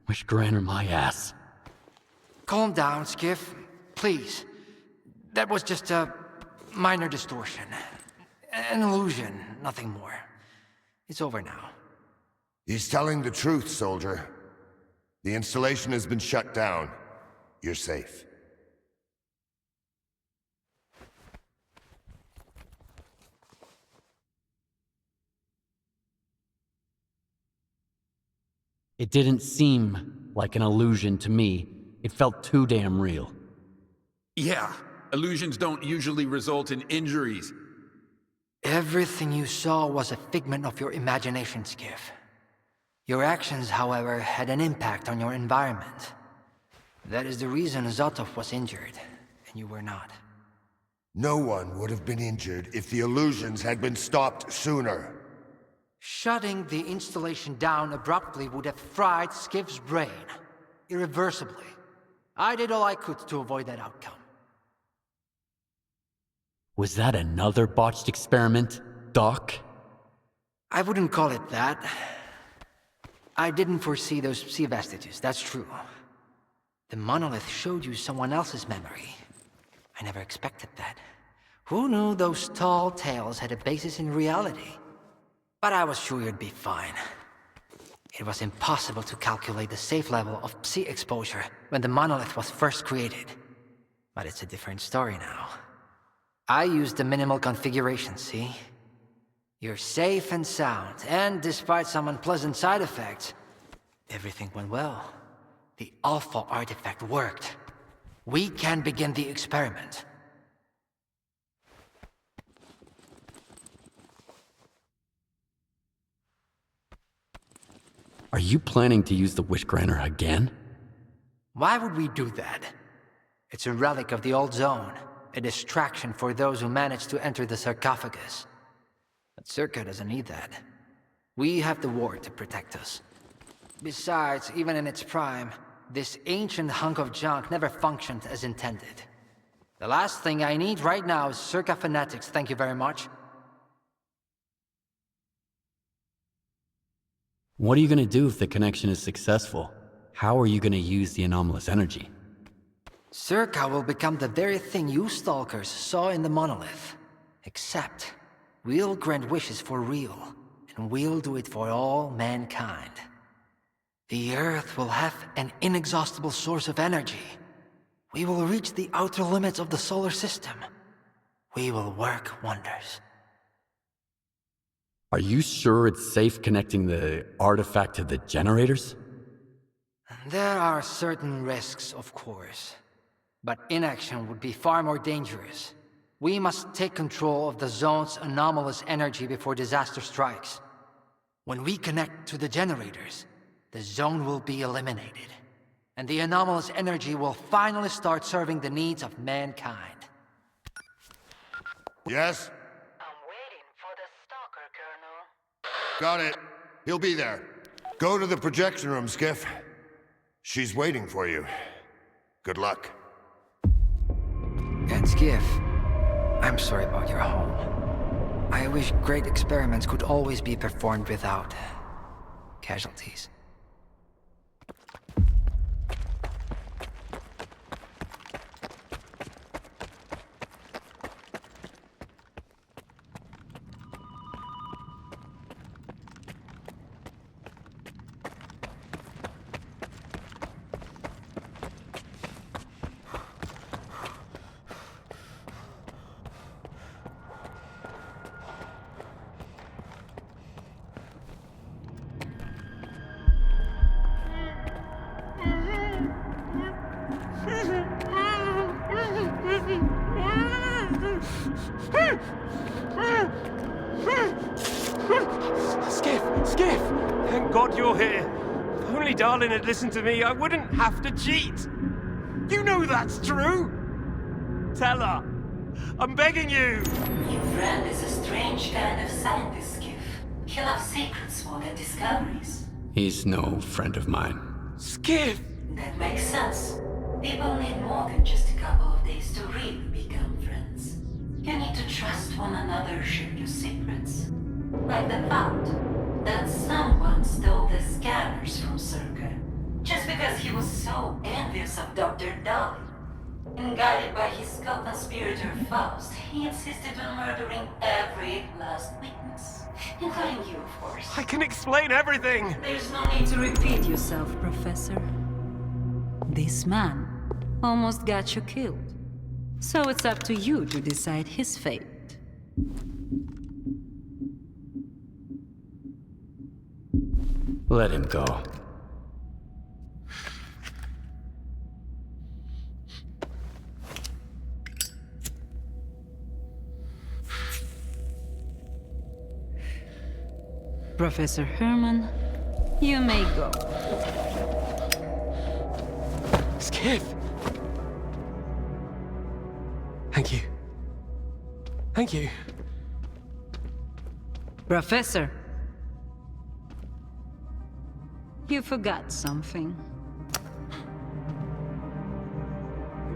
Wish Granner my ass. Calm down, Skiff. Please. That was just a minor distortion. An illusion, nothing more. It's over now. He's telling the truth, soldier. The installation has been shut down. You're safe. It didn't seem like an illusion to me. It felt too damn real. Yeah, illusions don't usually result in injuries. Everything you saw was a figment of your imagination, Skiff. Your actions, however, had an impact on your environment. That is the reason Zotov was injured, and you were not. No one would have been injured if the illusions had been stopped sooner. Shutting the installation down abruptly would have fried Skiff's brain. Irreversibly. I did all I could to avoid that outcome. Was that another botched experiment, Doc? I wouldn't call it that. I didn't foresee those sea vestiges, that's true. The monolith showed you someone else's memory. I never expected that. Who knew those tall tales had a basis in reality? But I was sure you'd be fine. It was impossible to calculate the safe level of psi exposure when the monolith was first created. But it's a different story now. I used the minimal configuration, see? You're safe and sound, and despite some unpleasant side effects, everything went well. The Alpha artifact worked. We can begin the experiment. Are you planning to use the Wish Granner again? Why would we do that? It's a relic of the old zone, a distraction for those who manage to enter the sarcophagus. But Circa doesn't need that. We have the ward to protect us. Besides, even in its prime, this ancient hunk of junk never functioned as intended. The last thing I need right now is Circa fanatics, thank you very much. What are you gonna do if the connection is successful? How are you gonna use the anomalous energy? Circa will become the very thing you Stalkers saw in the monolith. Except, we'll grant wishes for real, and we'll do it for all mankind. The Earth will have an inexhaustible source of energy. We will reach the outer limits of the solar system. We will work wonders. Are you sure it's safe connecting the artifact to the generators? There are certain risks, of course. But inaction would be far more dangerous. We must take control of the zone's anomalous energy before disaster strikes. When we connect to the generators, the zone will be eliminated. And the anomalous energy will finally start serving the needs of mankind. Yes? I'm waiting for the Stalker, Colonel. Got it. He'll be there. Go to the projection room, Skiff. She's waiting for you. Good luck. And Skiff, I'm sorry about your home. I wish great experiments could always be performed without casualties. Skiff! Thank God you're here. If only Darlin had listened to me, I wouldn't have to cheat. You know that's true. Tell her. I'm begging you. Your friend is a strange kind of scientist, Skiff. He loves secrets more than discoveries. He's no friend of mine. Skiff! That makes sense. People need more than just a couple of days to really become friends. You need to trust one another, share your secrets. Like the fact that someone stole the scanners from S.T.A.L.K.E.R. just because he was so envious of Dr. Dolly. And guided by his co-conspirator Faust, he insisted on murdering every last witness. Including you, of course. I can explain everything! There's no need to repeat yourself, Professor. This man almost got you killed. So it's up to you to decide his fate. Let him go. Professor Herman, you may go. Skiff! Thank you. Thank you. Professor. You forgot something.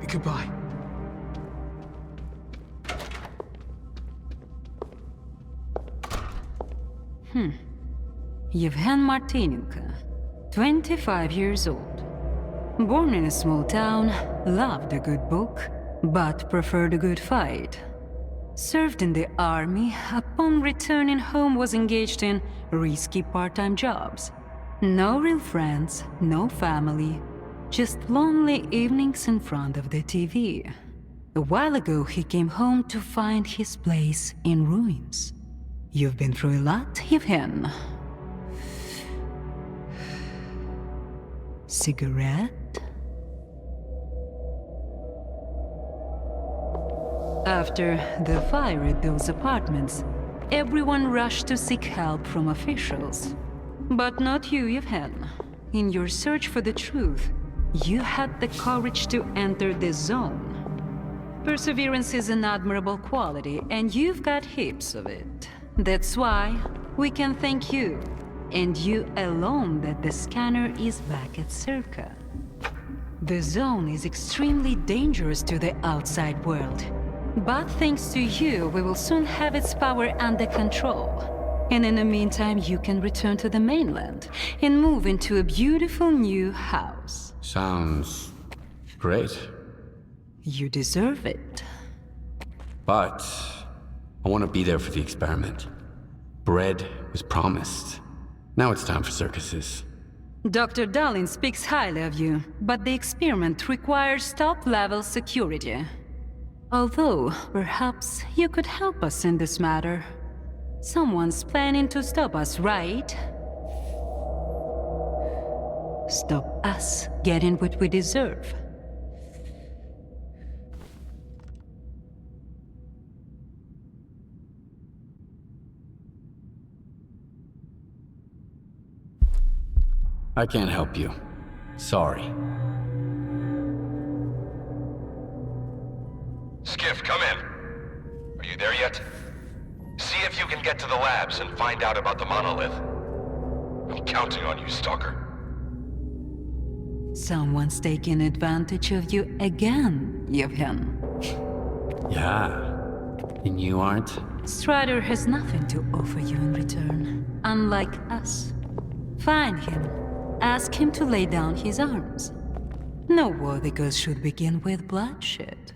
Goodbye. Yevhen Martinenko, 25 years old. Born in a small town, loved a good book, but preferred a good fight. Served in the army, upon returning home was engaged in risky part-time jobs. No real friends, no family, just lonely evenings in front of the TV. A while ago he came home to find his place in ruins. You've been through a lot, Yevhen. Cigarette? After the fire at those apartments, everyone rushed to seek help from officials. But not you, Yevhen. In your search for the truth, you had the courage to enter the zone. Perseverance is an admirable quality, and you've got heaps of it. That's why we can thank you, and you alone, that the scanner is back at S.T.A.L.K.E.R. The zone is extremely dangerous to the outside world. But thanks to you, we will soon have its power under control. And in the meantime, you can return to the mainland and move into a beautiful new house. Sounds great. You deserve it. But I want to be there for the experiment. Bread was promised. Now it's time for circuses. Dr. Darlin speaks highly of you, but the experiment requires top-level security. Although, perhaps you could help us in this matter. Someone's planning to stop us, right? Stop us getting what we deserve. I can't help you. Sorry. Skiff, come in. Are you there yet? See if you can get to the labs and find out about the monolith. I'm counting on you, Stalker. Someone's taking advantage of you again, Yevhen. Yeah. And you aren't? Strider has nothing to offer you in return, unlike us. Find him. Ask him to lay down his arms. No war that goes should begin with bloodshed.